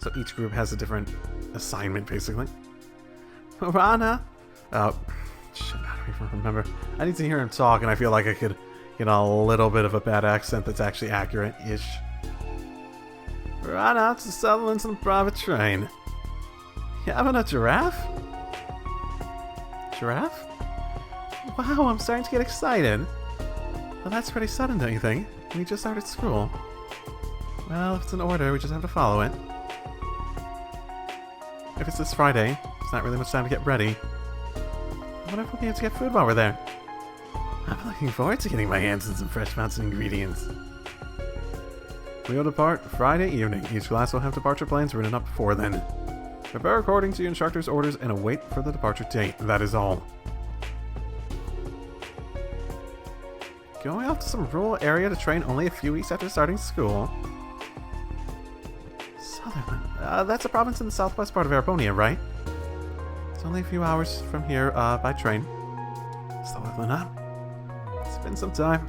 So each group has a different assignment, basically. Rana! Oh, shit, I don't even remember. I need to hear him talk, and I feel like I could get a little bit of a bad accent that's actually accurate-ish. Run out to Sutherland's on a private train. You having a giraffe? Giraffe? Wow, I'm starting to get excited. Well, that's pretty sudden, don't you think? We just started school. Well, if it's an order, we just have to follow it. If it's this Friday, it's not really much time to get ready. I wonder if we'll be able to get food while we're there. I'm looking forward to getting my hands on some fresh mountain ingredients. We will depart Friday evening. Each class will have departure plans written up before then. Prepare according to your instructor's orders and await for the departure date. That is all. Going off to some rural area to train only a few weeks after starting school. Sutherland. That's a province in the southwest part of Arabonia, right? It's only a few hours from here by train. Sutherland, huh? It's been some time.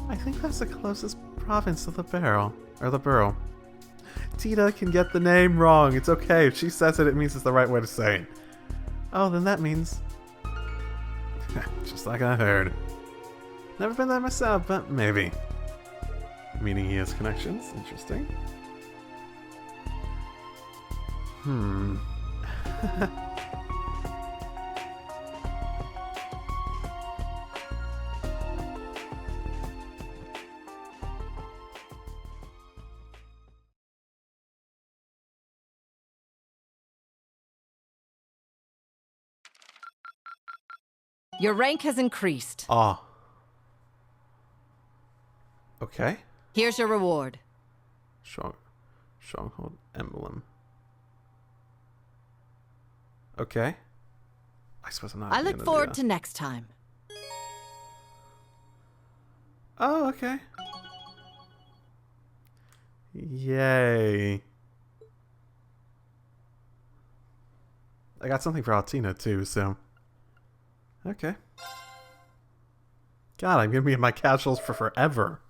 I think that's the closest province to the barrel. Or the borough. Tita can get the name wrong. It's okay. If she says it, it means it's the right way to say it. Oh, then that means... just like I heard. Never been there myself, but maybe. Meaning he has connections. Interesting. Your rank has increased. Ah. Okay. Here's your reward. Stronghold emblem. Okay. I suppose I'm not. I look forward to next time. Oh, okay. Yay. I got something for Altina too, so. Okay. God, I'm gonna be in my casuals for forever.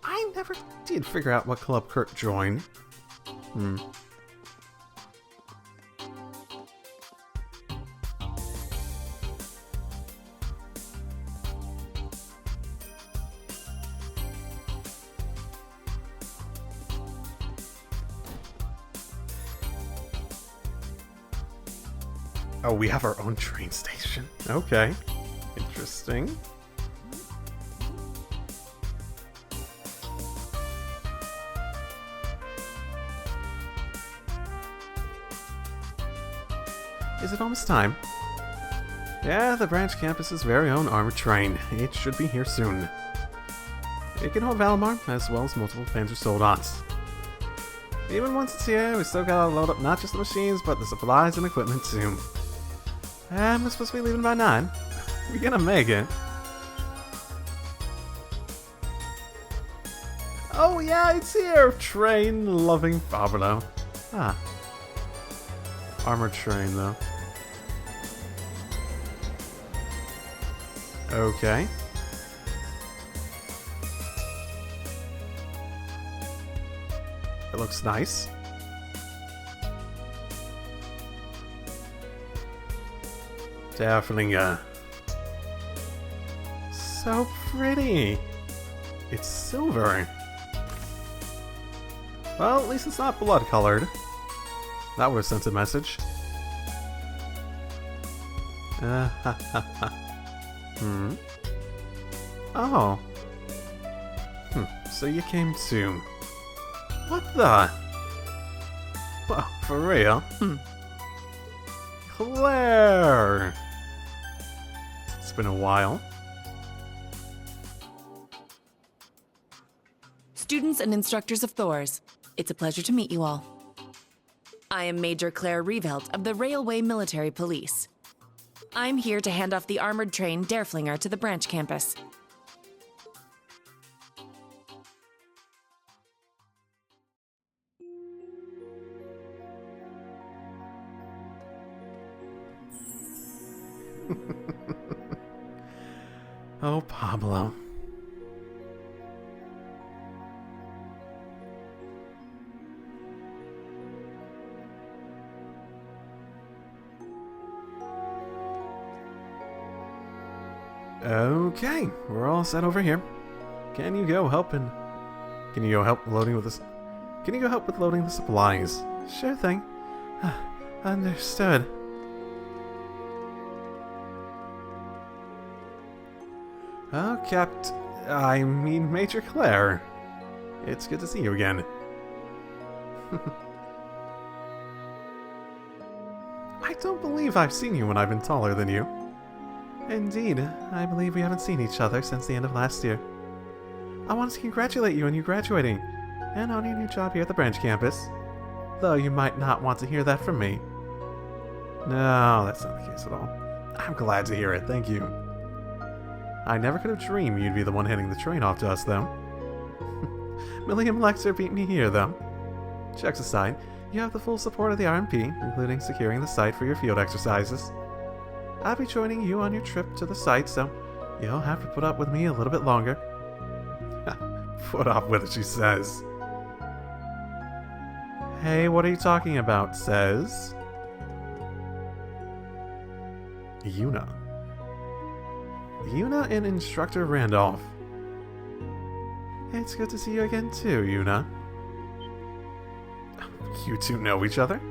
I never did figure out what club Kurt joined. Oh, we have our own train station. Okay. Interesting. Is it almost time? Yeah, the branch campus's very own armored train. It should be here soon. It can hold Valimar, as well as multiple Panzer Soldats. Even once it's here, we still gotta load up not just the machines, but the supplies and equipment too. We're supposed to be leaving by 9. We're gonna make it. Oh yeah, it's here! Train-loving Fablo. Ah. Armored train, though. Okay. It looks nice. Definitely, so pretty. It's silver. Well, at least it's not blood-colored. That would have sent a message. Oh. So you came too. What the? Well, for real? Claire! It's been a while. students and instructors of Thor's. It's a pleasure to meet you all. I am Major Claire Revelt of the Railway Military Police. I'm here to hand off the armored train Derflinger to the branch campus. Oh, Pablo. Okay, we're all set over here. Can you go help loading with this? Can you go help with loading the supplies? Sure thing. Understood. Oh, Major Claire. It's good to see you again. I don't believe I've seen you when I've been taller than you. Indeed, I believe we haven't seen each other since the end of last year. I wanted to congratulate you on you graduating, and on your new job here at the branch campus. Though you might not want to hear that from me. No, that's not the case at all. I'm glad to hear it, thank you. I never could have dreamed you'd be the one handing the train off to us, though. Milliam Lexer beat me here, though. Jokes aside, you have the full support of the RMP, including securing the site for your field exercises. I'll be joining you on your trip to the site, so you'll have to put up with me a little bit longer. Put up with it, she says. Hey, what are you talking about, says? Yuna. Yuna and Instructor Randolph. It's good to see you again too, Yuna. You two know each other?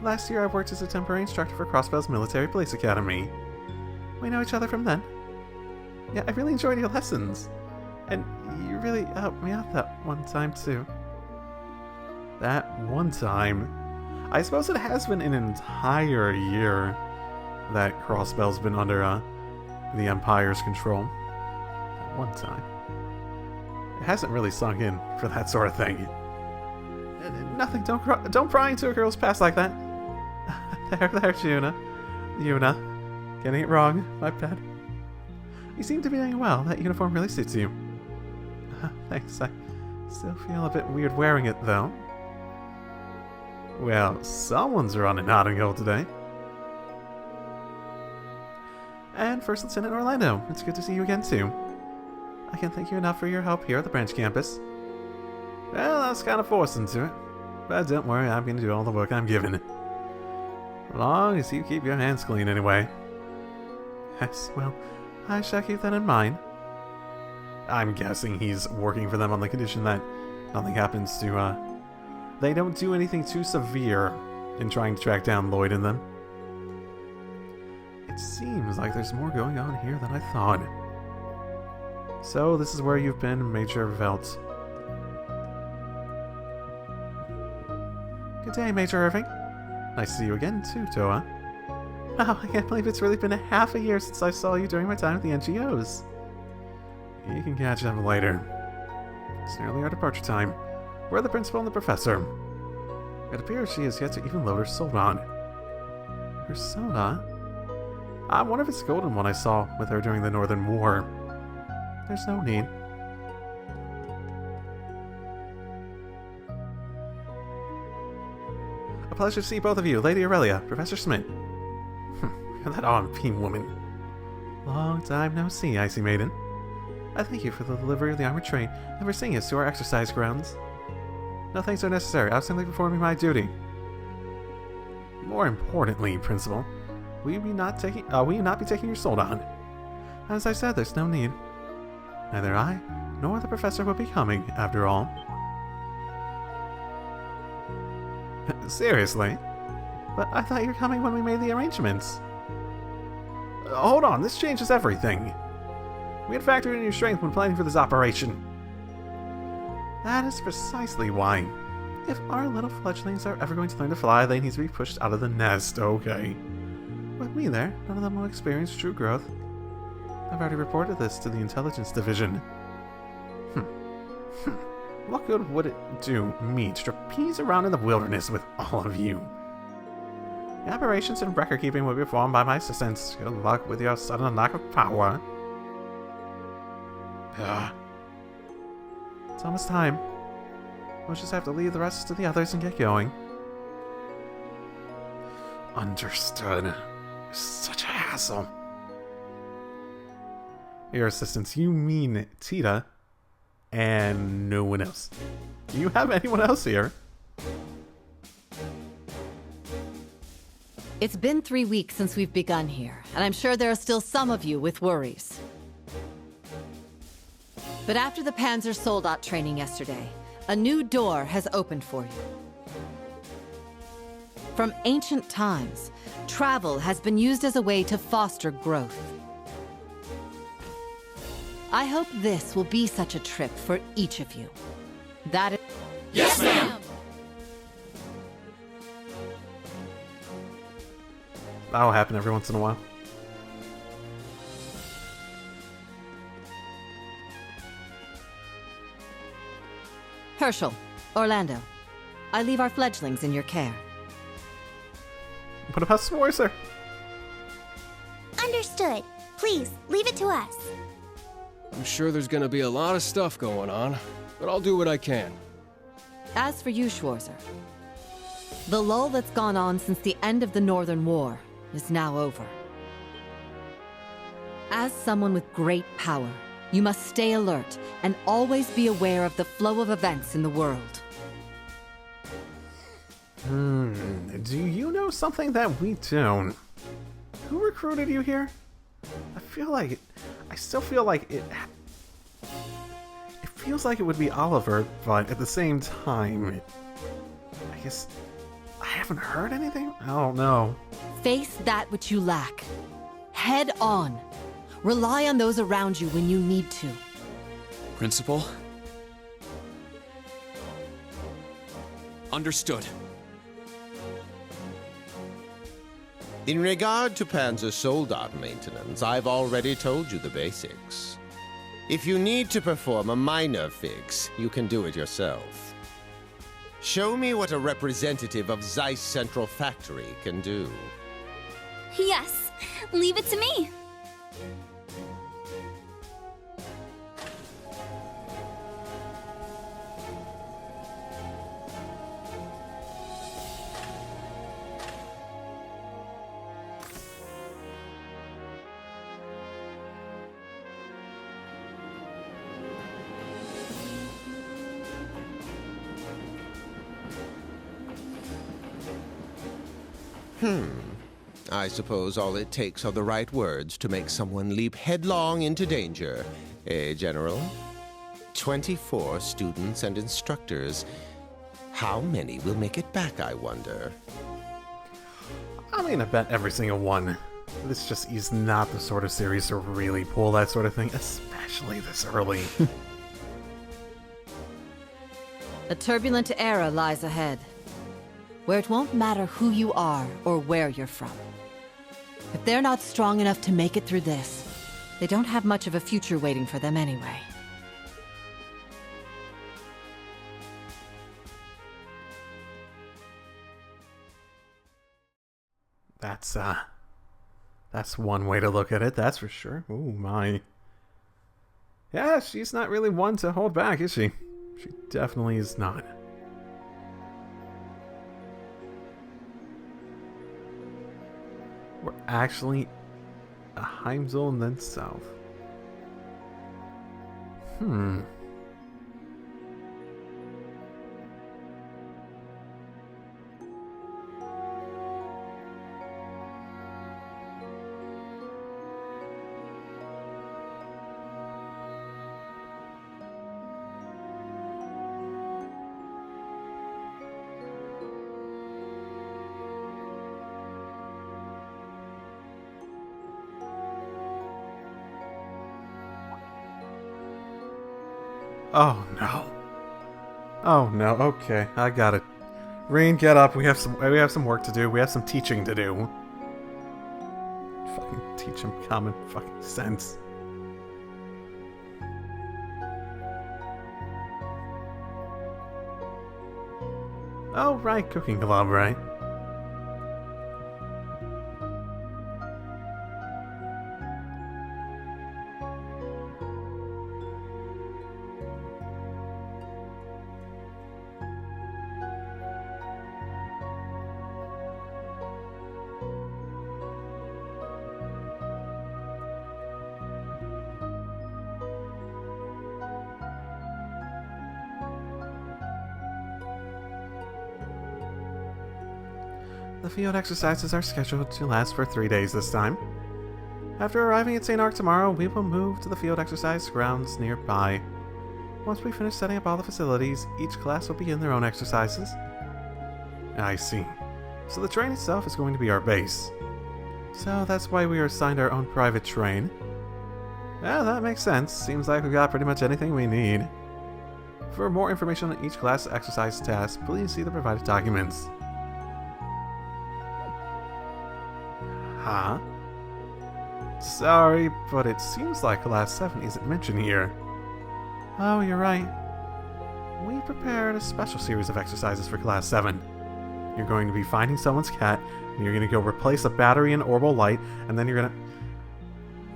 Last year I worked as a temporary instructor for Crossbell's Military Police Academy. We know each other from then. Yeah, I really enjoyed your lessons. And you really helped me out that one time too. That one time? I suppose it has been an entire year that Crossbell's been under the Empire's control. That one time. It hasn't really sunk in for that sort of thing. Nothing, don't pry into a girl's past like that. There, Yuna. Getting it wrong, my bad. You seem to be doing well. That uniform really suits you. Thanks, I still feel a bit weird wearing it, though. Well, someone's running hot and cold today. And First Lieutenant Orlando, it's good to see you again, too. I can't thank you enough for your help here at the branch campus. Well, I was kind of forced into it. But don't worry, I'm going to do all the work I'm given. As long as you keep your hands clean, anyway. Yes, well, I shall keep that in mind. I'm guessing he's working for them on the condition that nothing happens to, they don't do anything too severe in trying to track down Lloyd and them. It seems like there's more going on here than I thought. So, this is where you've been, Major Velt. Good day, Major Irving. Nice to see you again, too, Toa. Wow, I can't believe it's really been half a year since I saw you during my time at the NGOs. You can catch up later. It's nearly our departure time. Where are the principal and the professor? It appears she has yet to even load her soda. Her soda? I wonder if it's the golden one I saw with her during the Northern War. There's no need. A pleasure to see both of you, Lady Aurelia, Professor Smith. That RMP woman. Long time no see, Icy Maiden. I thank you for the delivery of the armored train and for seeing us to our exercise grounds. No thanks are necessary, I was simply performing my duty. More importantly, Principal, will you not be taking your soul on? As I said, there's no need. Neither I nor the professor will be coming, after all. Seriously? But I thought you were coming when we made the arrangements. Hold on, this changes everything. We had factored in your strength when planning for this operation. That is precisely why. If our little fledglings are ever going to learn to fly, they need to be pushed out of the nest, okay? With me there, none of them will experience true growth. I've already reported this to the Intelligence Division. What good would it do me to trapeze around in the wilderness with all of you? The aberrations in record keeping will be performed by my assistants. Good luck with your sudden lack of power. It's almost time. We'll just have to leave the rest to the others and get going. Understood. Such a hassle. Your assistants, you mean Tita and no one else. Do you have anyone else here? It's been 3 weeks since we've begun here, and I'm sure there are still some of you with worries. But after the Panzer Soldat training yesterday, a new door has opened for you. From ancient times, travel has been used as a way to foster growth. I hope this will be such a trip for each of you. That is... Yes, ma'am! That'll happen every once in a while. Herschel, Orlando, I leave our fledglings in your care. What about Sworzer? Understood. Please, leave it to us. I'm sure there's gonna be a lot of stuff going on, but I'll do what I can. As for you, Schwarzer, the lull that's gone on since the end of the Northern War is now over. As someone with great power, you must stay alert and always be aware of the flow of events in the world. Do you know something that we don't? Who recruited you here? I still feel like it feels like it would be Oliver, but at the same time, I guess I haven't heard anything? I don't know. Face that which you lack. Head on. Rely on those around you when you need to. Principal? Understood. In regard to Panzer Soldat maintenance, I've already told you the basics. If you need to perform a minor fix, you can do it yourself. Show me what a representative of Zeiss Central Factory can do. Yes, leave it to me. I suppose all it takes are the right words to make someone leap headlong into danger. Eh, General? 24 students and instructors. How many will make it back, I wonder? I mean, I bet every single one. This just is not the sort of series to really pull that sort of thing, especially this early. A turbulent era lies ahead, where it won't matter who you are or where you're from. If they're not strong enough to make it through this, they don't have much of a future waiting for them anyway. That's one way to look at it, that's for sure. Oh my. Yeah, she's not really one to hold back, is she? She definitely is not. We're actually a Heimdall and then south. Oh no. Oh no, okay, I got it. Rean, get up, we have some work to do, we have some teaching to do. Fucking teach him common fucking sense. Oh, right, cooking club, right? The field exercises are scheduled to last for 3 days this time. After arriving at St. Arc tomorrow, we will move to the field exercise grounds nearby. Once we finish setting up all the facilities, each class will begin their own exercises. I see. So the train itself is going to be our base. So that's why we are assigned our own private train. Yeah, that makes sense. Seems like we've got pretty much anything we need. For more information on each class exercise task, please see the provided documents. Huh? Sorry, but it seems like Class 7 isn't mentioned here. Oh, you're right. We prepared a special series of exercises for Class 7. You're going to be finding someone's cat, and you're going to go replace a battery and orbital light, and then you're going to...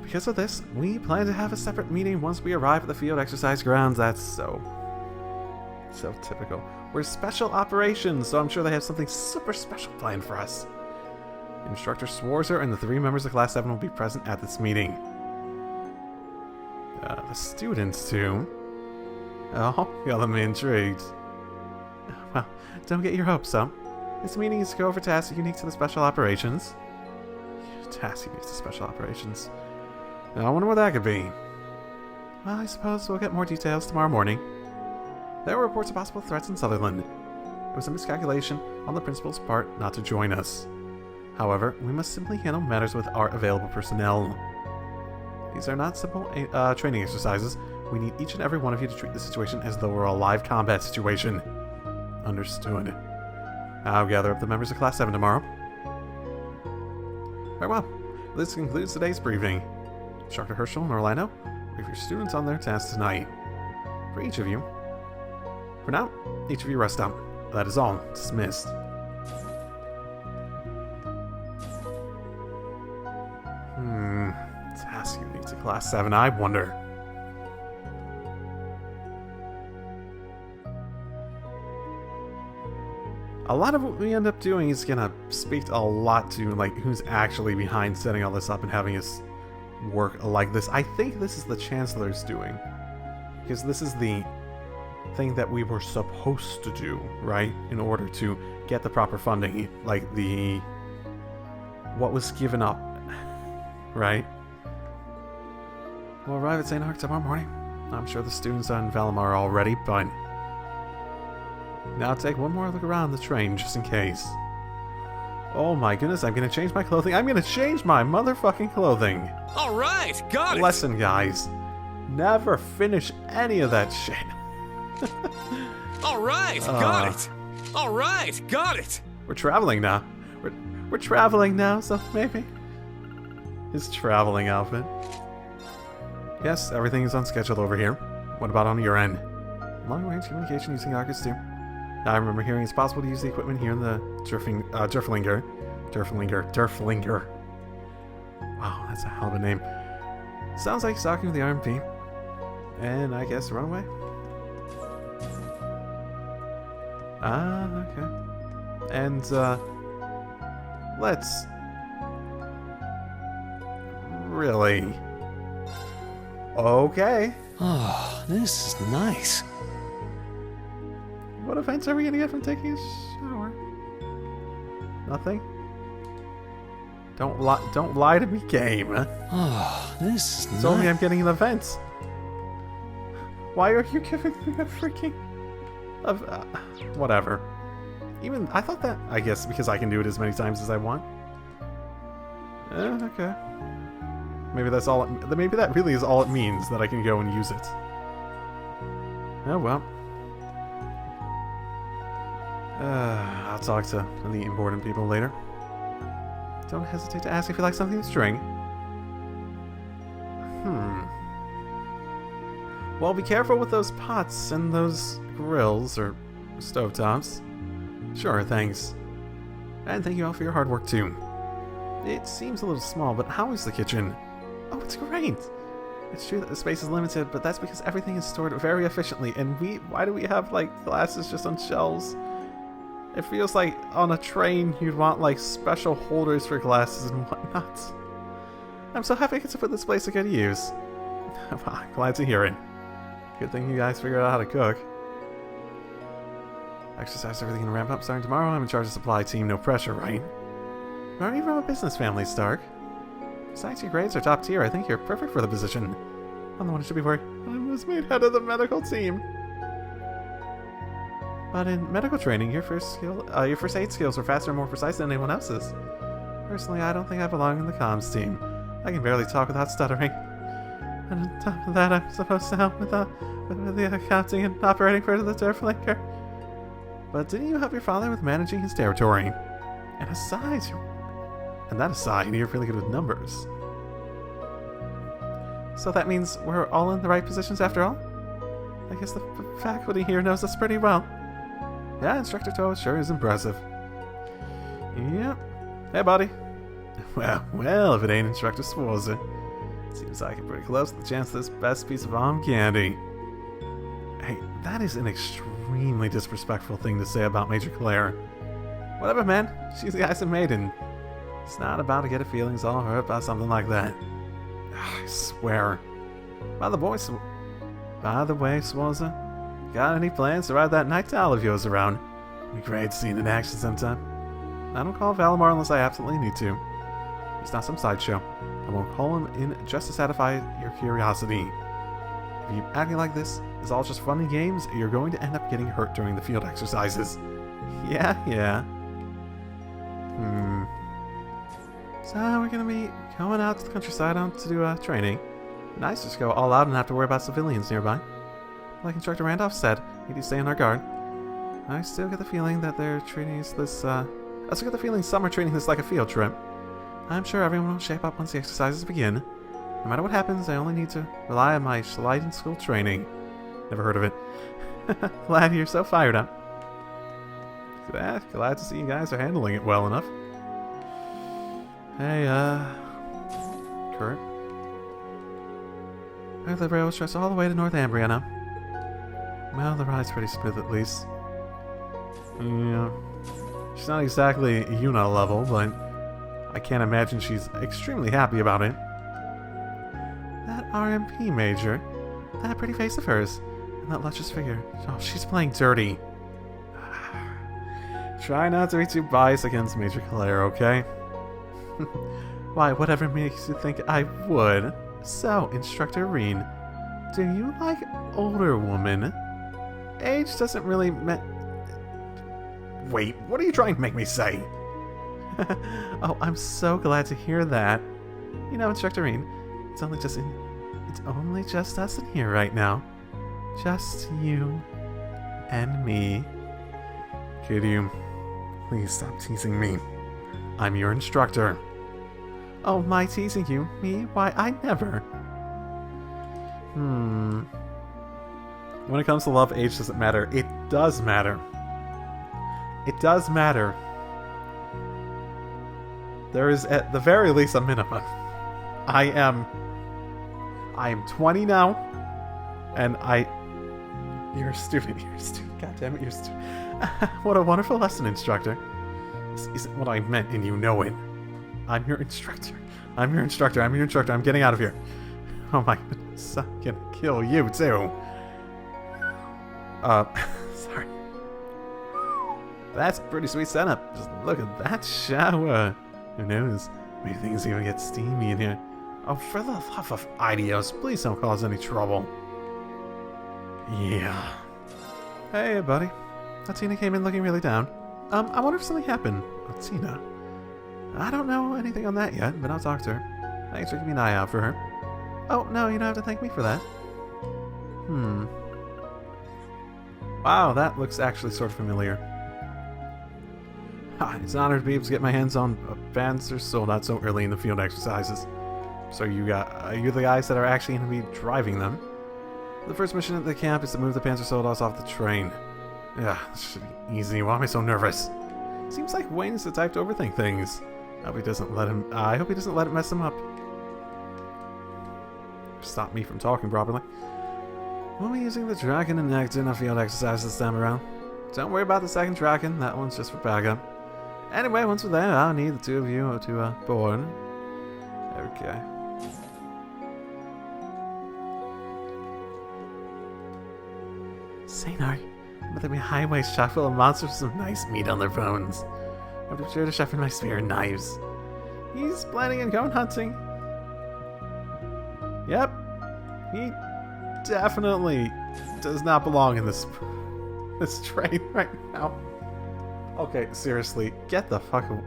Because of this, we plan to have a separate meeting once we arrive at the field exercise grounds. That's so typical. We're special operations, so I'm sure they have something super special planned for us. Instructor Swarzer and the 3 members of Class 7 will be present at this meeting. The students, too. Oh, got them intrigued. Well, don't get your hopes up. This meeting is to go over tasks unique to the special operations. Tasks unique to special operations. Now, I wonder what that could be. Well, I suppose we'll get more details tomorrow morning. There were reports of possible threats in Sutherland. It was a miscalculation on the principal's part not to join us. However, we must simply handle matters with our available personnel. These are not simple training exercises. We need each and every one of you to treat the situation as though we're a live combat situation. Understood. I'll gather up the members of Class 7 tomorrow. Very well. This concludes today's briefing. Instructor Herschel and Orlando, brief your students on their tasks tonight. For each of you. For now, each of you rest up. That is all. Dismissed. Task unique to Class 7, I wonder. A lot of what we end up doing is gonna speak a lot to like who's actually behind setting all this up and having us work like this. I think this is the Chancellor's doing. Because this is the thing that we were supposed to do, right? In order to get the proper funding. Like what was given up. Right? We'll arrive at St. Arc tomorrow morning. I'm sure the students on Valimar are all ready, but... Now take one more look around the train, just in case. Oh my goodness, I'm gonna change my clothing. I'm gonna change my motherfucking clothing! Alright, got it! Lesson, guys. Never finish any of that shit. Alright, got it! Alright, got it! We're traveling now. We're traveling now, so maybe... His traveling outfit. Yes, everything is on schedule over here. What about on your end? Long-range communication using Arcus too. I remember hearing it's possible to use the equipment here in the Durflinger. Wow, that's a hell of a name. Sounds like talking with the RMP. And I guess runaway? Okay. And, let's... Really? Okay. Oh, this is nice. What offense are we gonna get from taking a shower? Nothing? Don't lie to me, game. Oh, this is nice. It's only I'm getting an offense. Why are you giving me a freaking... whatever. Even, I thought that, I guess, because I can do it as many times as I want. Okay. Maybe that's all, maybe that really is all it means, that I can go and use it. Oh well. I'll talk to the important people later. Don't hesitate to ask if you like something to drink. Well, be careful with those pots and those grills, or stovetops. Sure, thanks. And thank you all for your hard work, too. It seems a little small, but how is the kitchen? Oh, it's great! It's true that the space is limited, but that's because everything is stored very efficiently, and why do we have, like, glasses just on shelves? It feels like on a train you'd want, like, special holders for glasses and whatnot. I'm so happy I get to put this place to good use. Well, I'm glad to hear it. Good thing you guys figured out how to cook. Exercise everything can ramp up starting tomorrow. I'm in charge of the supply team, no pressure, right? Are you from a business family, Stark? Besides your grades are top tier, I think you're perfect for the position. I'm the one who should be worried. I was made head of the medical team. But in medical training, your first aid skills were faster and more precise than anyone else's. Personally, I don't think I belong in the comms team. I can barely talk without stuttering. And on top of that, I'm supposed to help with the accounting and operating part of the Durflinker. But didn't you help your father with managing his territory? And that aside, you're really good with numbers. So that means we're all in the right positions after all? I guess the faculty here knows us pretty well. Yeah, Instructor Toe sure is impressive. Yep. Hey, buddy. Well, if it ain't Instructor Swarzer. Seems like you're pretty close to the chance of this best piece of arm candy. Hey, that is an extremely disrespectful thing to say about Major Claire. Whatever, man. She's the Ice Maiden. It's not about to get her feelings all hurt about something like that. I swear. By the way, Swarzer, got any plans to ride that night owl of yours around? It'd be great seeing it in action sometime. I don't call Valimar unless I absolutely need to. He's not some sideshow. I won't call him in just to satisfy your curiosity. If you acting like this is all just fun and games, you're going to end up getting hurt during the field exercises. Yeah. So we're gonna be going out to the countryside to do training. Nice to just go all out and not have to worry about civilians nearby. Like Instructor Randolph said, we need to stay on our guard. I still get the feeling that they're treating this, I still get the feeling some are treating this like a field trip. I'm sure everyone will shape up once the exercises begin. No matter what happens, I only need to rely on my Schleiden school training. Never heard of it. Glad you're so fired up. Glad to see you guys are handling it well enough. Hey, Kurt. I have the railroad stretch all the way to North Ambria now. Well, the ride's pretty smooth at least. Yeah. She's not exactly Yuna level, but I can't imagine she's extremely happy about it. That RMP major, that pretty face of hers, and that luscious figure. Oh, she's playing dirty. Try not to be too biased against Major Claire, okay? Why, whatever makes you think I would. So, Instructor Rean, do you like older women? Age doesn't really Wait, what are you trying to make me say? Oh, I'm so glad to hear that. You know, Instructor Rean, it's only just us in here right now. Just you and me. Could you please stop teasing me? I'm your instructor. Oh, my teasing you? Me? Why, I never. When it comes to love, age doesn't matter. It does matter. It does matter. There is at the very least a minimum. I am 20 now, and you're a student. God damn it, you're a student. What a wonderful lesson, instructor. This isn't what I meant, and you know it. I'm your instructor. I'm getting out of here. Oh my goodness, I'm gonna kill you too. Sorry. That's a pretty sweet setup. Just look at that shower. Who knows? Maybe things even get steamy in here. Oh, for the love of Idios, please don't cause any trouble. Yeah. Hey, buddy. Tina came in looking really down. I wonder if something happened. Tina. I don't know anything on that yet, but I'll talk to her. Thanks for keeping an eye out for her. Oh, no, you don't have to thank me for that. Wow, that looks actually sort of familiar. It's an honor to be able to get my hands on Panzer Soldat so early in the field exercises. So you're the guys that are actually going to be driving them. The first mission at the camp is to move the Panzer Soldats off the train. Yeah, this should be easy. Why am I so nervous? Seems like Wayne's the type to overthink things. I hope he doesn't let it mess him up. Stop me from talking properly. We'll be using the dragon and nectar in our field exercise this time around. Don't worry about the second dragon, that one's just for backup. Anyway, once we're there, I'll need the two of you to board. Okay. Saynar, but there'll be a highway shop full of monsters with some nice meat on their bones. I'll be sure to sharpen my spear and knives. He's planning on going hunting. Yep. He definitely does not belong in this train right now. Okay, seriously, get the fuck away.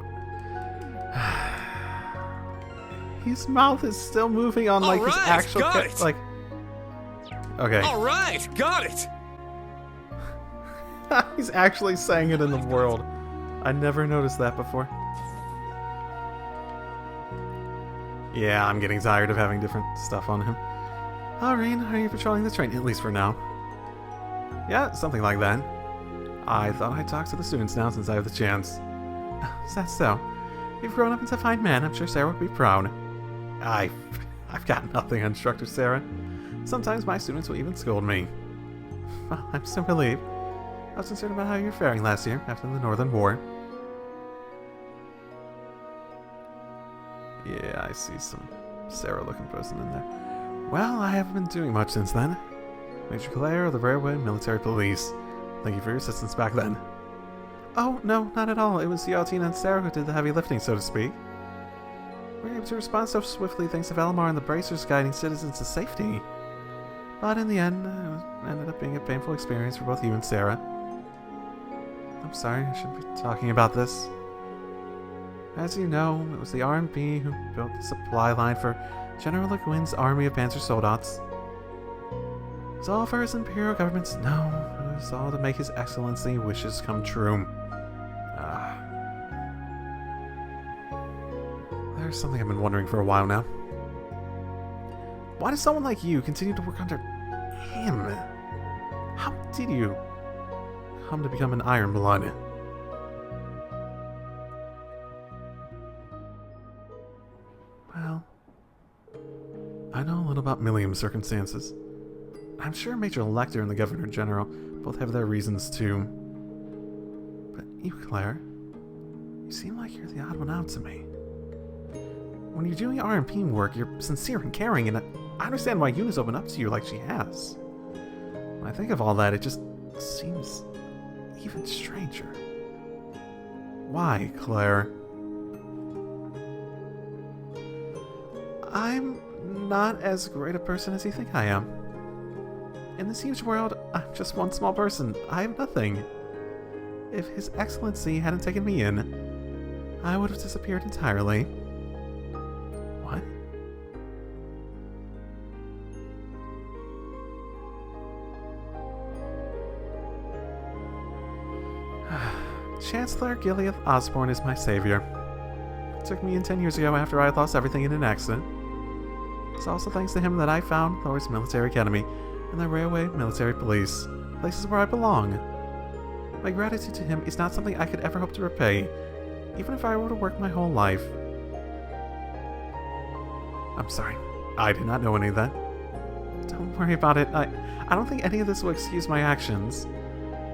His mouth is still moving on like his actual like. Okay. All right, got it. He's actually saying it in the world. I never noticed that before. Yeah, I'm getting tired of having different stuff on him. Oh, Rean, are you patrolling the train? At least for now. Yeah, something like that. I thought I'd talk to the students now since I have the chance. Is that so? You've grown up into a fine man. I'm sure Sarah would be proud. I've got nothing on Instructor Sarah. Sometimes my students will even scold me. Well, I'm so relieved. I was concerned about how you were faring last year after the Northern War. Yeah, I see some Sarah-looking person in there. Well, I haven't been doing much since then. Major Claire of the Railway Military Police. Thank you for your assistance back then. Oh, no, not at all. It was Yaltina and Sarah who did the heavy lifting, so to speak. We were able to respond so swiftly thanks to Valimar and the bracers guiding citizens to safety. But in the end, it ended up being a painful experience for both you and Sarah. I'm sorry, I shouldn't be talking about this. As you know, it was the RMP who built the supply line for General Le Guin's army of Panzer Soldats. It was all for his Imperial government's it was all to make His Excellency wishes come true. There's something I've been wondering for a while now. Why does someone like you continue to work under him? How did you come to become an Iron Blood? Well, I know a little about Millium's circumstances. I'm sure Major Lecter and the Governor General both have their reasons too. But you, Claire, you seem like you're the odd one out to me. When you're doing RMP work, you're sincere and caring, and I understand why Yuna's opened up to you like she has. When I think of all that, it just seems even stranger. Why, Claire? I'm not as great a person as you think I am. In this huge world, I'm just one small person. I have nothing. If His Excellency hadn't taken me in, I would have disappeared entirely. What? Chancellor Gilead Osborne is my savior. It took me in 10 years ago after I had lost everything in an accident. It's also thanks to him that I found Thor's Military Academy and the Railway Military Police, places where I belong. My gratitude to him is not something I could ever hope to repay, even if I were to work my whole life. I'm sorry, I did not know any of that. Don't worry about it. I don't think any of this will excuse my actions.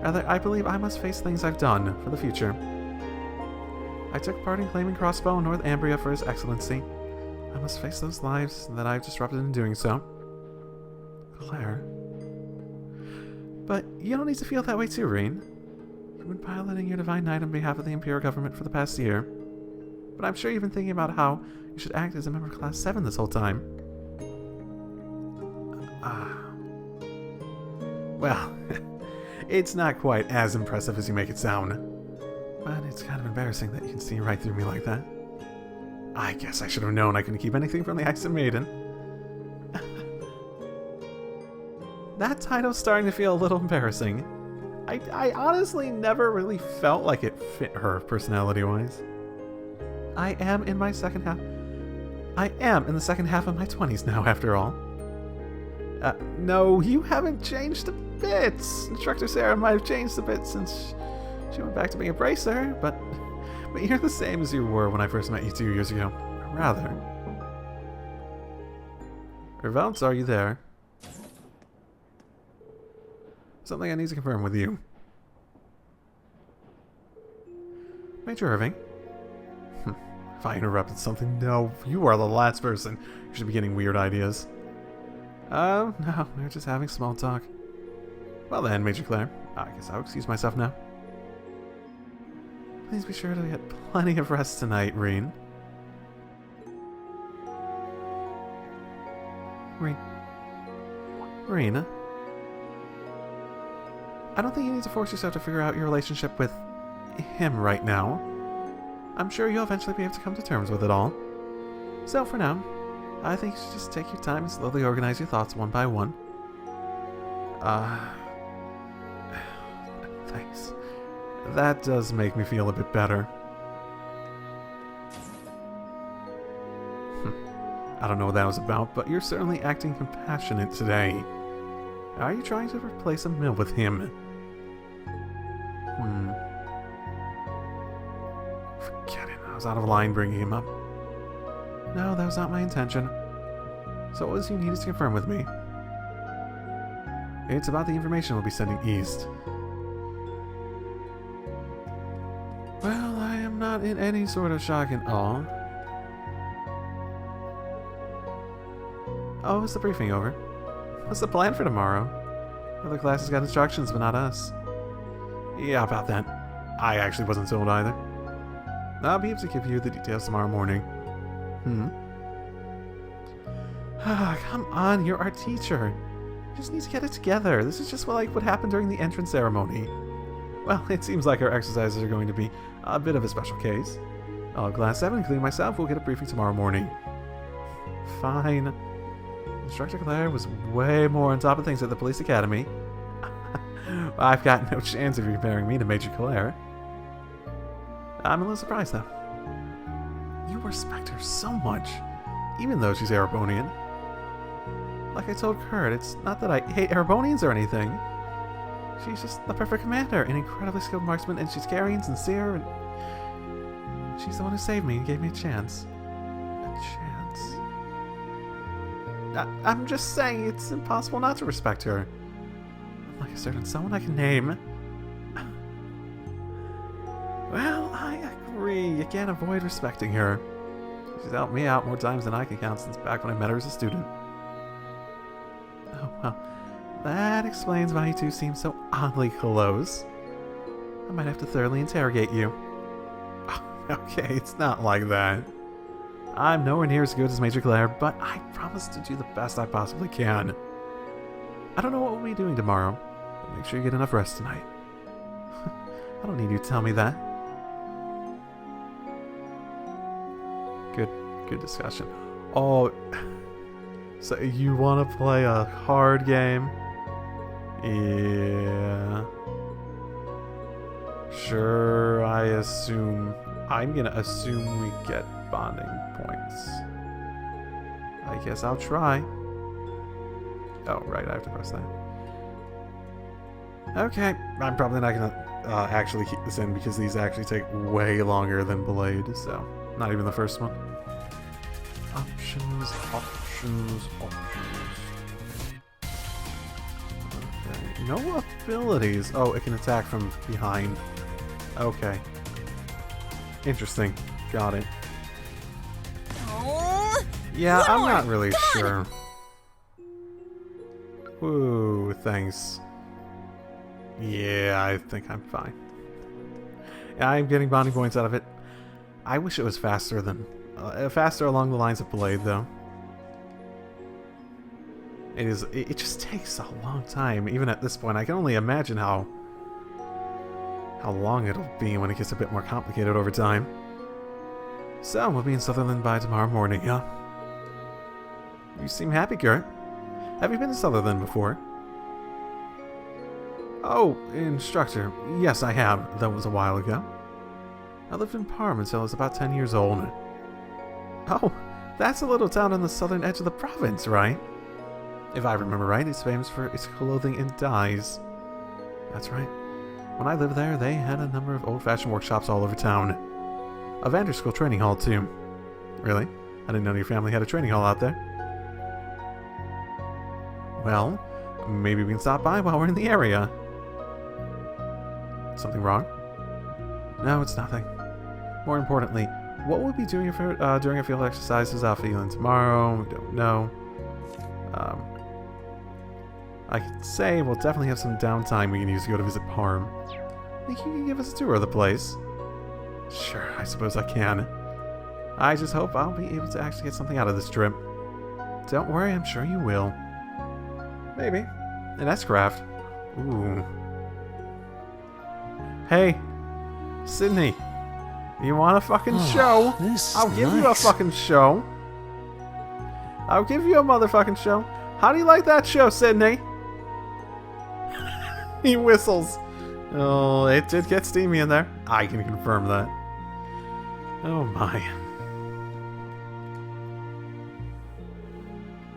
Rather, I believe I must face things I've done for the future. I took part in claiming Crossbell and North Ambria for His Excellency. I must face those lives that I've disrupted in doing so. Claire. But you don't need to feel that way too, Rean. You've been piloting your Divine Knight on behalf of the Imperial government for the past year. But I'm sure you've been thinking about how you should act as a member of Class 7 this whole time. Well, it's not quite as impressive as you make it sound. But it's kind of embarrassing that you can see right through me like that. I guess I should have known I couldn't keep anything from the Accent Maiden. That title's starting to feel a little embarrassing. I honestly never really felt like it fit her personality-wise. I am in the second half of my 20s now, after all. No, you haven't changed a bits. Instructor Sarah might have changed a bit since she went back to being a bracer, but you're the same as you were when I first met you 2 years ago. Or rather. Revelts, are you there? Something I need to confirm with you. Major Irving? If I interrupted something, no, you are the last person who should be getting weird ideas. Oh, no, we're just having small talk. Well then, Major Claire, I guess I'll excuse myself now. Please be sure to get plenty of rest tonight, Rean. Rean? I don't think you need to force yourself to figure out your relationship with him right now. I'm sure you'll eventually be able to come to terms with it all. So for now, I think you should just take your time and slowly organize your thoughts one by one. Thanks. That does make me feel a bit better. I don't know what that was about, but you're certainly acting compassionate today. Are you trying to replace Emil with him? Forget it. I was out of line bringing him up. No, that was not my intention. So what was you needed to confirm with me? It's about the information we'll be sending east. Well, I am not in any sort of shock and awe. Oh, is the briefing over? What's the plan for tomorrow? Other classes got instructions, but not us. Yeah, about that. I actually wasn't told either. I'll be able to give you the details tomorrow morning. Come on, you're our teacher. You just need to get it together. This is just like what happened during the entrance ceremony. Well, it seems like our exercises are going to be a bit of a special case. All Class 7, including myself, will get a briefing tomorrow morning. Fine. Instructor Claire was way more on top of things at the police academy. I've got no chance of you comparing me to Major Claire. I'm a little surprised, though. You respect her so much, even though she's Erebonian. Like I told Kurt, it's not that I hate Erebonians or anything. She's just the perfect commander, an incredibly skilled marksman, and she's caring and sincere, and she's the one who saved me and gave me a chance. I'm just saying, it's impossible not to respect her. Like a certain someone I can name. Well, I agree. You can't avoid respecting her. She's helped me out more times than I can count since back when I met her as a student. Oh, well, that explains why you two seem so oddly close. I might have to thoroughly interrogate you. Okay, it's not like that. I'm nowhere near as good as Major Claire, but I promise to do the best I possibly can. I don't know what we'll be doing tomorrow, but make sure you get enough rest tonight. I don't need you to tell me that. Good discussion. Oh, so you want to play a hard game? Yeah. Sure, I'm gonna assume we get bonding points. I guess I'll try. Oh, right, I have to press that. Okay, I'm probably not gonna actually keep this in because these actually take way longer than Blade, so not even the first one. Options. Okay, no abilities. Oh, it can attack from behind. Okay. Interesting. Got it. Yeah, I'm not really sure. Ooh, thanks. Yeah, I think I'm fine. I'm getting bonding points out of it. I wish it was faster than... faster along the lines of Blade, though. It just takes a long time, even at this point. I can only imagine how long it'll be when it gets a bit more complicated over time. So, we'll be in Sutherland by tomorrow morning, yeah? You seem happy, Kurt. Have you been to Sutherland before? Oh, instructor. Yes, I have. That was a while ago. I lived in Parma until I was about 10 years old. Oh, that's a little town on the southern edge of the province, right? If I remember right, it's famous for its clothing and dyes. That's right. When I lived there, they had a number of old-fashioned workshops all over town. A Vanderschool training hall, too. Really? I didn't know your family had a training hall out there. Well, maybe we can stop by while we're in the area. Something wrong? No, it's nothing. More importantly, what will we be doing during our field exercises out feeling tomorrow? We don't know. I could say we'll definitely have some downtime we can use to go to visit Parm. Think you can give us a tour of the place? Sure, I suppose I can. I just hope I'll be able to actually get something out of this trip. Don't worry, I'm sure you will. Maybe. An S-craft. Ooh. Hey, Sydney. You want a fucking show? I'll give you a fucking show. I'll give you a motherfucking show. How do you like that show, Sydney? He whistles. Oh, it did get steamy in there. I can confirm that. Oh my.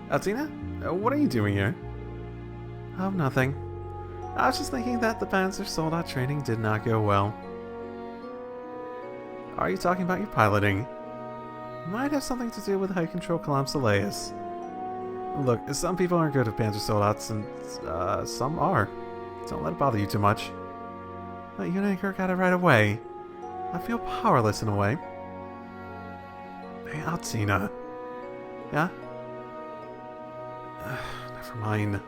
Altina? What are you doing here? Oh, nothing. I was just thinking that the Panzer Soldat training did not go well. Are you talking about your piloting? Might have something to do with how you control Kalam Saleus. Look, some people aren't good at Panzer Soldats, and some are. Don't let it bother you too much. But you and Kirk got it right away. I feel powerless in a way. Hey, Altina. Yeah? Never mind.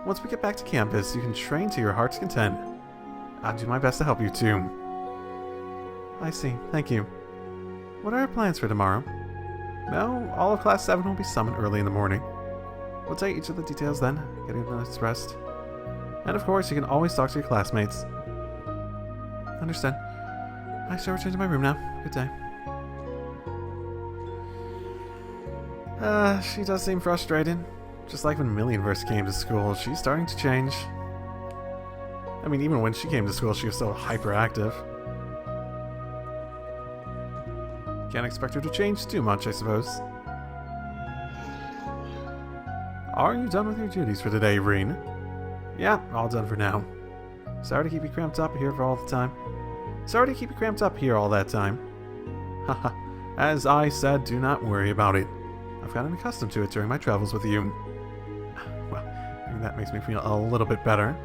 Once we get back to campus, you can train to your heart's content. I'll do my best to help you too. I see. Thank you. What are our plans for tomorrow? Well, all of Class 7 will be summoned early in the morning. We'll take each of the details then, get a night's rest. And of course, you can always talk to your classmates. Understand. I shall return to my room now. Good day. She does seem frustrated. Just like when Million first came to school, she's starting to change. I mean, even when she came to school, she was so hyperactive. Can't expect her to change too much, I suppose. Are you done with your duties for today, Rean? Yeah, all done for now. Sorry to keep you cramped up here for all the time. Sorry to keep you cramped up here all that time. Haha, as I said, do not worry about it. I've gotten accustomed to it during my travels with you. Well, I think that makes me feel a little bit better.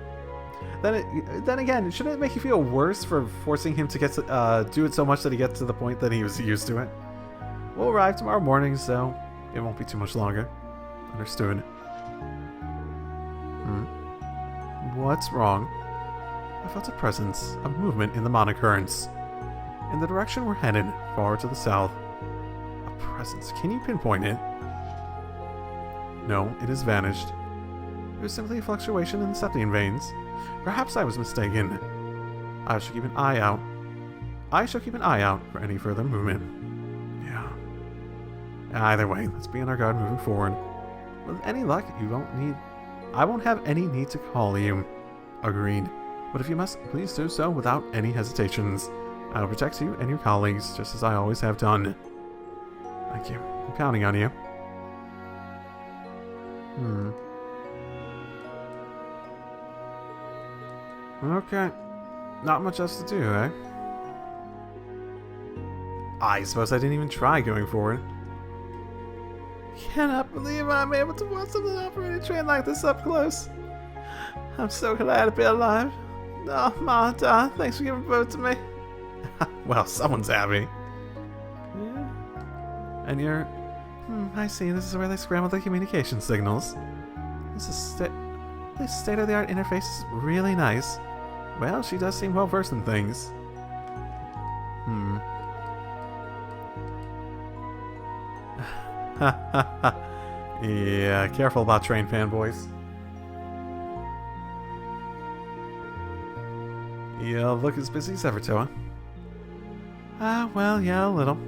Then again, shouldn't it make you feel worse for forcing him to get to, do it so much that he gets to the point that he was used to it? We'll arrive tomorrow morning, so it won't be too much longer. Understood. What's wrong? I felt a presence, a movement in the monocurrents. In the direction we're headed, far to the south. A presence. Can you pinpoint it? No, it has vanished. It was simply a fluctuation in the septian veins. Perhaps I was mistaken. I shall keep an eye out. I shall keep an eye out for any further movement. Yeah. Either way, let's be on our guard moving forward. With any luck, I won't have any need to call you. Agreed. But if you must, please do so without any hesitations. I will protect you and your colleagues, just as I always have done. Thank you. I'm counting on you. Okay. Not much else to do, eh? I suppose I didn't even try going forward. Cannot believe I'm able to watch an operating train like this up close. I'm so glad to be alive. Oh, Ma, Dad, thanks for giving birth to me. Well, someone's happy. Yeah. And you're... I see. This is where they scramble the communication signals. This state-of-the-art interface is really nice. Well, she does seem well-versed in things. Yeah, careful about train fanboys. You look as busy as ever, Toa. Well, yeah, a little.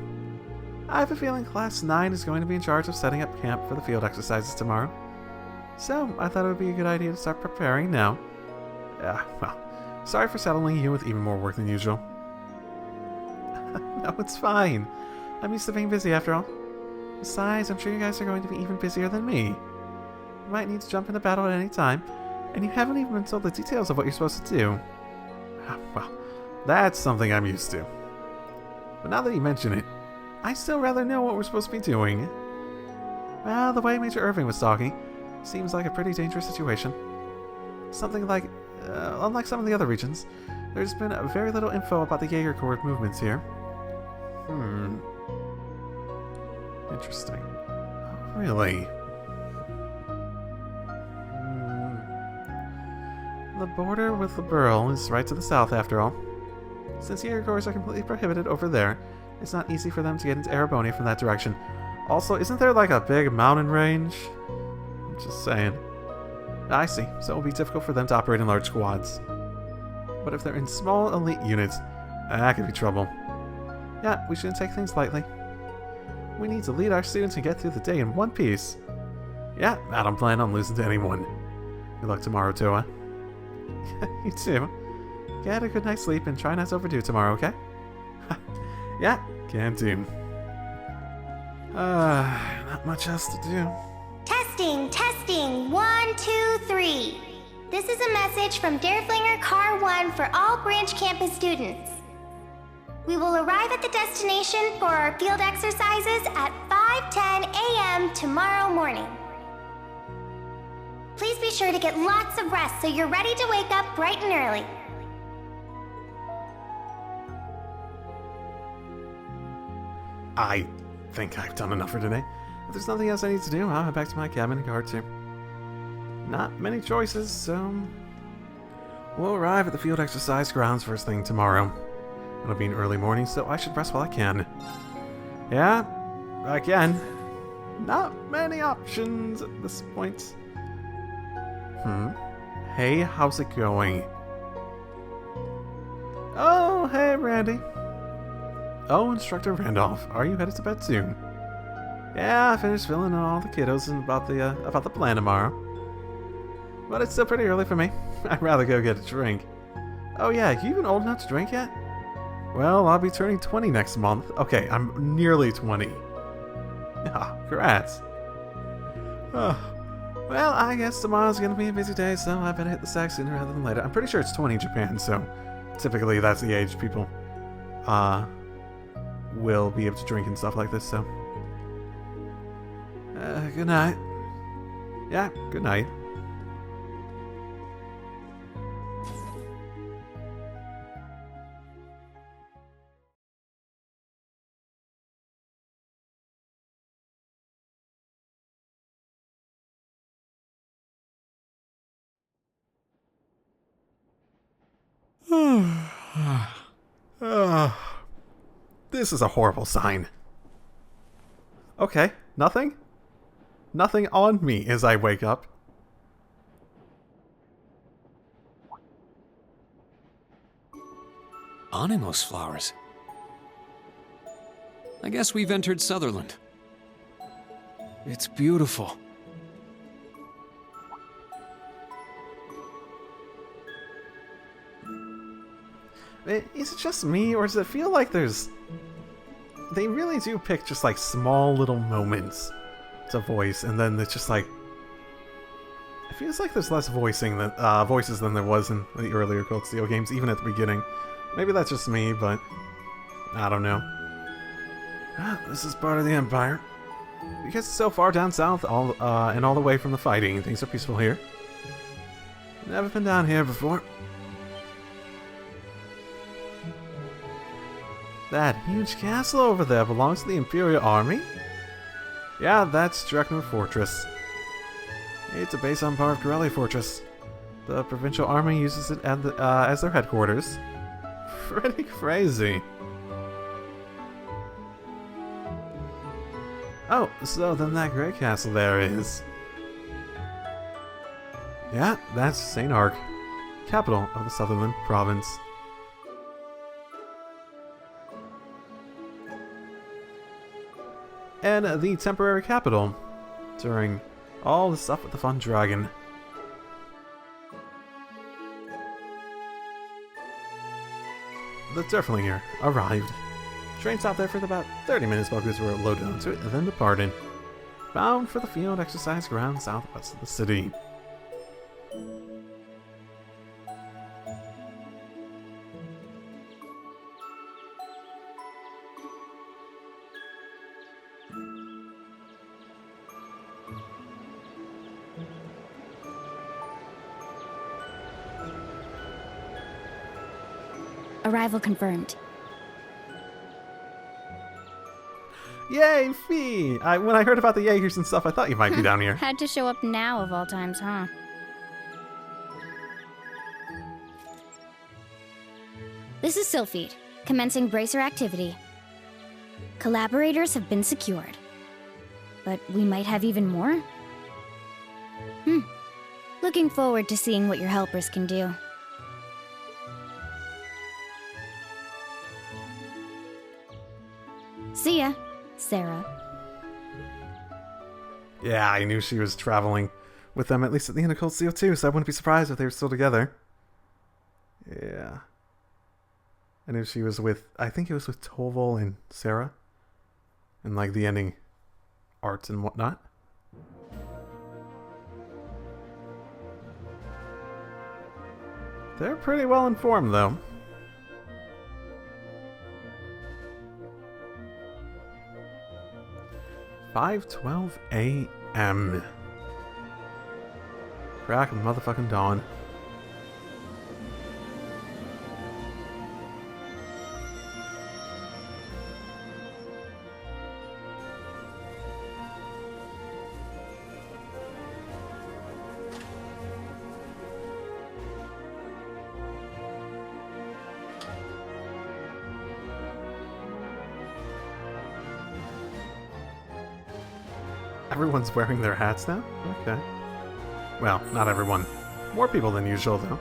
I have a feeling Class 9 is going to be in charge of setting up camp for the field exercises tomorrow. So, I thought it would be a good idea to start preparing now. Well, sorry for settling you with even more work than usual. No, it's fine. I'm used to being busy after all. Besides, I'm sure you guys are going to be even busier than me. You might need to jump into battle at any time, and you haven't even been told the details of what you're supposed to do. Well, that's something I'm used to. But now that you mention it, I still rather know what we're supposed to be doing. Well, the way Major Irving was talking, seems like a pretty dangerous situation. Something like, unlike some of the other regions, there's been very little info about the Jaeger Corps movements here. Interesting. Oh, really? The border with the Burl is right to the south, after all. Since Jaeger Corps are completely prohibited over there, it's not easy for them to get into Arabonia from that direction. Also, isn't there like a big mountain range? I'm just saying. I see, so it will be difficult for them to operate in large squads. But if they're in small elite units, that could be trouble. Yeah, we shouldn't take things lightly. We need to lead our students and get through the day in one piece. Yeah, I don't plan on losing to anyone. Good luck tomorrow, Toa. You too. Get a good night's sleep and try not to overdo tomorrow, okay? Yeah, can do. Not much else to do. Testing, testing, 1, 2, 3. This is a message from Derflinger Car 1 for all branch campus students. We will arrive at the destination for our field exercises at 5:10 a.m. tomorrow morning. Please be sure to get lots of rest so you're ready to wake up bright and early. I think I've done enough for today. If there's nothing else I need to do, I'll head back to my cabin and guard too. Not many choices, so we'll arrive at the field exercise grounds first thing tomorrow. It'll be an early morning, so I should rest while I can. Yeah, again, not many options at this point. Hey, how's it going? Oh, hey, Randy. Oh, Instructor Randolph, are you headed to bed soon? Yeah, I finished filling in all the kiddos about the plan tomorrow. But it's still pretty early for me. I'd rather go get a drink. Oh yeah, you even old enough to drink yet? Well, I'll be turning 20 next month. Okay, I'm nearly 20. Ah, congrats. Well, I guess tomorrow's gonna be a busy day, so I better hit the sack sooner rather than later. I'm pretty sure it's 20 in Japan, so typically that's the age people will be able to drink and stuff like this, so. Good night. Yeah, good night. This is a horrible sign. Okay, nothing? Nothing on me as I wake up. Animos flowers. I guess we've entered Sutherland. It's beautiful. Is it just me, or does it feel like there's... They really do pick just like small little moments to voice, and then it's just like... It feels like there's less voices than there was in the earlier Cold Steel games, even at the beginning. Maybe that's just me, but... I don't know. This is part of the Empire. Because it's so far down south, and all the way from the fighting, things are peaceful here. Never been down here before. That huge castle over there belongs to the Imperial Army? Yeah, that's Drekner Fortress. It's a base on part of Corelli Fortress. The Provincial Army uses it as their headquarters. Pretty crazy. Oh, so then that great castle there is... Yeah, that's St. Arc, capital of the Sutherland province. And the temporary capital during all the stuff with the Fun Dragon. The Derflinger arrived. Train stopped there for about 30 minutes while goods were loaded onto it, and then departed. bound for the field exercise ground southwest of the city. Arrival confirmed. Yay, Fee! When I heard about the Jaegers and stuff, I thought you might be down here. Had to show up now of all times, huh? This is Sylphid, commencing bracer activity. Collaborators have been secured. But we might have even more? Looking forward to seeing what your helpers can do. See ya, Sarah. Yeah, I knew she was traveling with them at least at the end of Cold Steel 2, so I wouldn't be surprised if they were still together. Yeah. I knew she was with, I think it was with Toval and Sarah. And like the ending arts and whatnot. They're pretty well informed though. "5:12 a.m. Crack of motherfucking dawn. Everyone's wearing their hats now? Okay. Well, not everyone. More people than usual, though.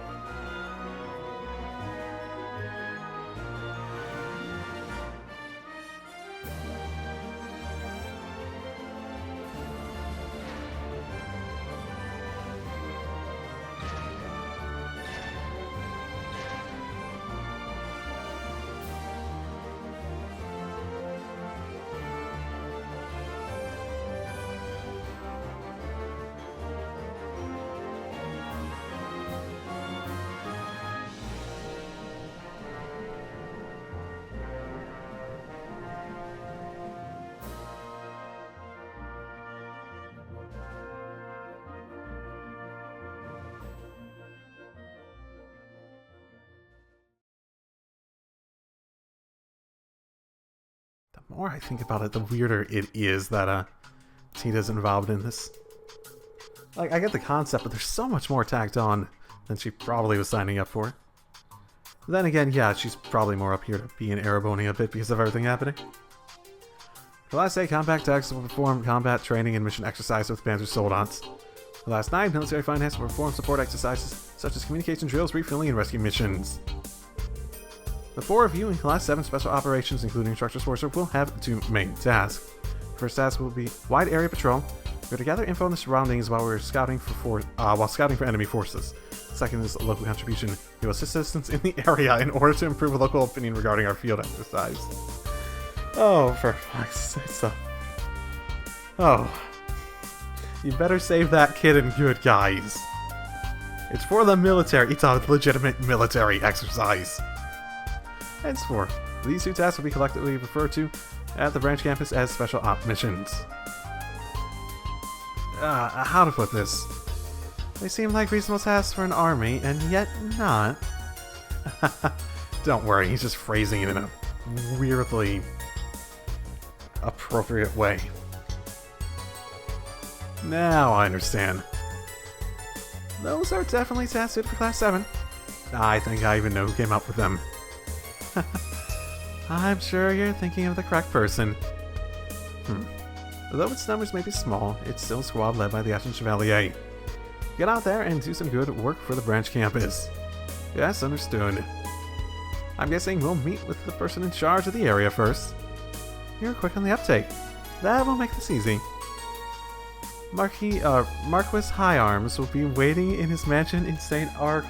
The more I think about it, the weirder it is that Tina's involved in this. Like, I get the concept, but there's so much more tacked on than she probably was signing up for. Then again, yeah, she's probably more up here to be in Erebony a bit because of everything happening. Class A combat techs will perform combat training and mission exercise with Panzer Soldaten. Class 9 military finance will perform support exercises such as communication drills, refueling, and rescue missions. The four of you in Class 7 Special Operations, including Instructor's Worship, will have two main tasks. The first task will be wide area patrol. We're to gather info on the surroundings while we're scouting for enemy forces. The second is local contribution. You will assist citizens in the area in order to improve a local opinion regarding our field exercise. Oh, for fuck's sake. Oh. You better save that kid and good, guys. It's for the military. It's a legitimate military exercise. Henceforth, these two tasks will be collectively referred to at the branch campus as special op missions. How to put this? They seem like reasonable tasks for an army, and yet not. Don't worry, he's just phrasing it in a weirdly appropriate way. Now I understand. Those are definitely tasks suited for Class 7. I think I even know who came up with them. I'm sure you're thinking of the correct person. Though its numbers may be small, it's still a squad led by the Ashen Chevalier. Get out there and do some good work for the branch campus. Yes, understood. I'm guessing we'll meet with the person in charge of the area first. You're quick on the uptake. That will make this easy. Marquis High Arms will be waiting in his mansion in St. Arc.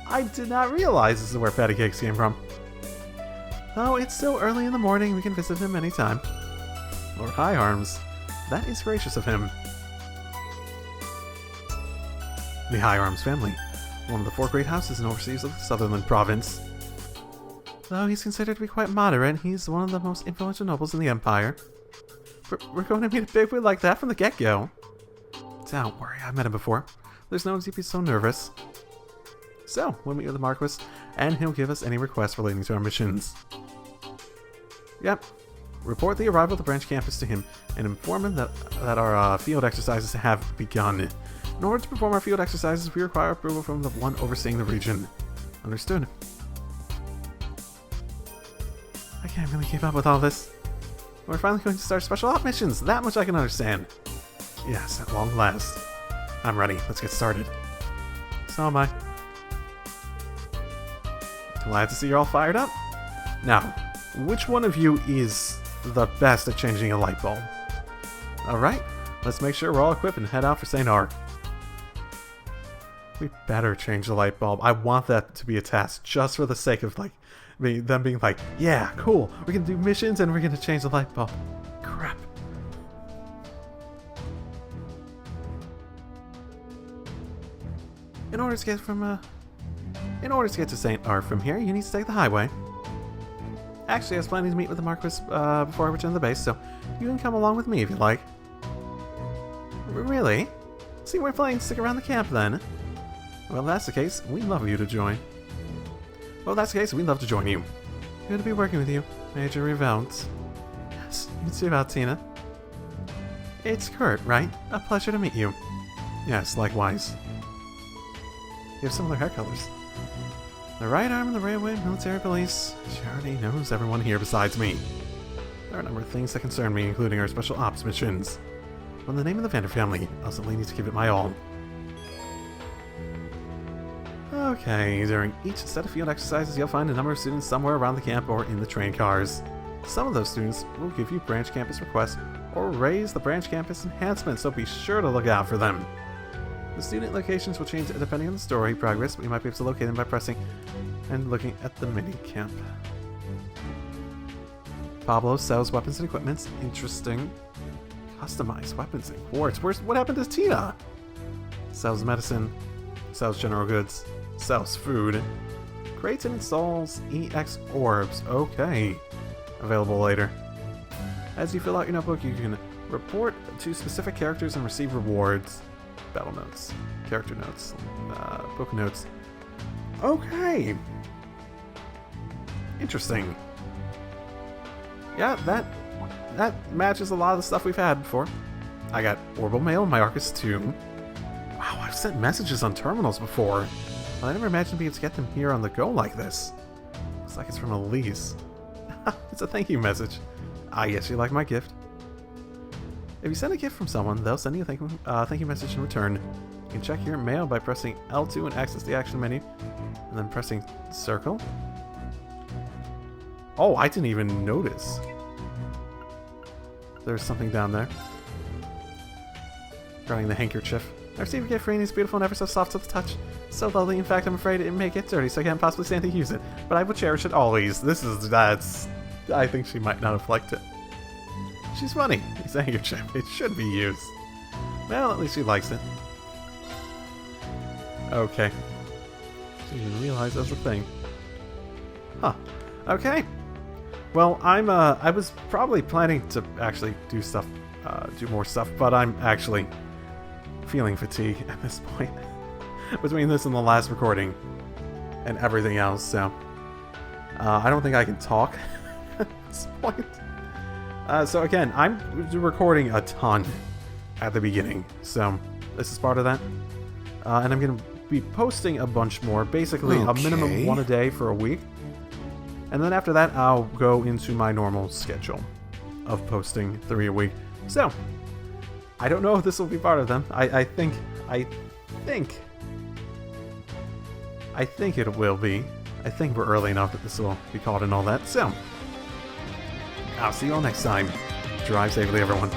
I did not realize this is where Patty Cakes came from. Oh, it's still early in the morning. We can visit him anytime. Lord High Arms. That is gracious of him. The High Arms family, one of the 4 great houses and overseers of the Sutherland province. Though he's considered to be quite moderate, he's one of the most influential nobles in the Empire. We're going to meet a bigwig like that from the get-go. Don't worry, I've met him before. There's no reason to be so nervous. So, we'll meet with the Marquis, and he'll give us any requests relating to our missions. Yep. Report the arrival of the branch campus to him, and inform him that our field exercises have begun. In order to perform our field exercises, we require approval from the one overseeing the region. Understood. I can't really keep up with all this. We're finally going to start special op missions. That much I can understand. Yes, at long last. I'm ready. Let's get started. So am I. Glad to see you're all fired up. Now, which one of you is the best at changing a light bulb? Alright, let's make sure we're all equipped and head out for St. Ark. We better change the light bulb. I want that to be a task, just for the sake of, like, them being like, yeah, cool, we're gonna do missions and we're gonna change the light bulb. Crap. In order to get to St. Ark from here, you need to take the highway. Actually, I was planning to meet with the Marquis before I return to the base, so you can come along with me if you like. Really? See, we're planning to stick around the camp then. Well, if that's the case, we'd love you to join. Well, if that's the case, we'd love to join you. Good to be working with you, Major Revelt. Yes, you too, Altina. It's Kurt, right? A pleasure to meet you. Yes, likewise. You have similar hair colors. The right arm of the railway military police. She already knows everyone here besides me. There are a number of things that concern me, including our special ops missions. But in the name of the Vander family, I'll simply need to give it my all. Okay, during each set of field exercises, you'll find a number of students somewhere around the camp or in the train cars. Some of those students will give you branch campus requests or raise the branch campus enhancement, so be sure to look out for them. The student locations will change depending on the story progress, but you might be able to locate them by pressing and looking at the mini-camp. Pablo sells weapons and equipment. Interesting. Customized weapons and quartz. What happened to Tina? Sells medicine. Sells general goods. Sells food. Creates and installs EX orbs. Okay. Available later. As you fill out your notebook, you can report to specific characters and receive rewards. Battle notes, character notes, book notes. Okay. Interesting. Yeah, that matches a lot of the stuff we've had before. I got orbital mail in my Arcus 2. Wow, I've sent messages on terminals before. I never imagined being able to get them here on the go like this. Looks like it's from Elise. It's a thank you message. Ah, yes, you like my gift. If you send a gift from someone, they'll send you a thank you message in return. You can check your mail by pressing L2 and access the action menu, and then pressing circle. Oh, I didn't even notice. There's something down there. Regarding the handkerchief. I received a gift for Rean. It's beautiful and ever so soft to the touch. So lovely, in fact, I'm afraid it may get dirty, so I can't possibly stand to use it. But I will cherish it always. I think she might not have liked it. She's funny. It's a handkerchief. It should be used. Well, at least she likes it. Okay. Didn't even realize that was a thing. Huh. Okay. Well, I was probably planning to actually do more stuff, but I'm actually feeling fatigue at this point. Between this and the last recording and everything else, so I don't think I can talk at this point. So again, I'm recording a ton at the beginning, so this is part of that. And I'm going to be posting a bunch more, basically a minimum one a day for a week. And then after that, I'll go into my normal schedule of posting 3 a week. So, I don't know if this will be part of them. I think it will be. I think we're early enough that this will be called and all that. So, I'll see you all next time. Drive safely, everyone.